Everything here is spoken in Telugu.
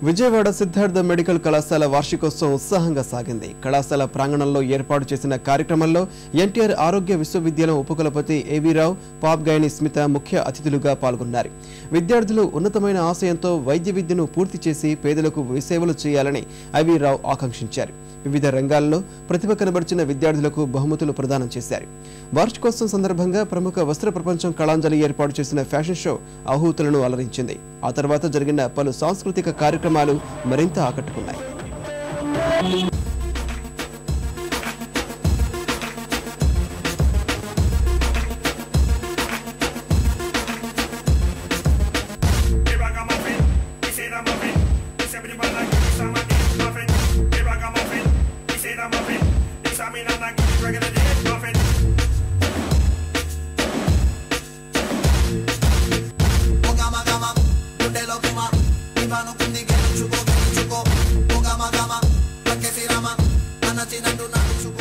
విజయవాడ సిద్ధార్థ మెడికల్ కళాశాల వార్షికోత్సవం ఉత్సాహంగా సాగింది. కళాశాల ప్రాంగణంలో ఏర్పాటు చేసిన కార్యక్రమంలో ఎన్టీఆర్ ఆరోగ్య విశ్వవిద్యాలయం ఉపకులపతి ఏవీ రావు, పాప్ గాయని స్మిత ముఖ్య అతిథులుగా పాల్గొన్నారు. విద్యార్థులు ఉన్నతమైన ఆశయంతో వైద్య విద్యను పూర్తి చేసి పేదలకు సేవలు చేయాలని ఏవీ రావు ఆకాంక్షించారు. వివిధ రంగాల్లో ప్రతిభ కనబర్చిన విద్యార్థులకు బహుమతులు ప్రదానం చేశారు. వార్షికోత్సవం సందర్భంగా ప్రముఖ వస్త్ర ప్రపంచం కళాంజలి ఏర్పాటు చేసిన ఫ్యాషన్ షో ఆహూతులను అలరించింది. ఆ తర్వాత జరిగిన పలు సాంస్కృతిక కార్యక్రమాలు మరింత ఆకట్టుకున్నాయి. Gama, porque si rama, anachi nandu nandu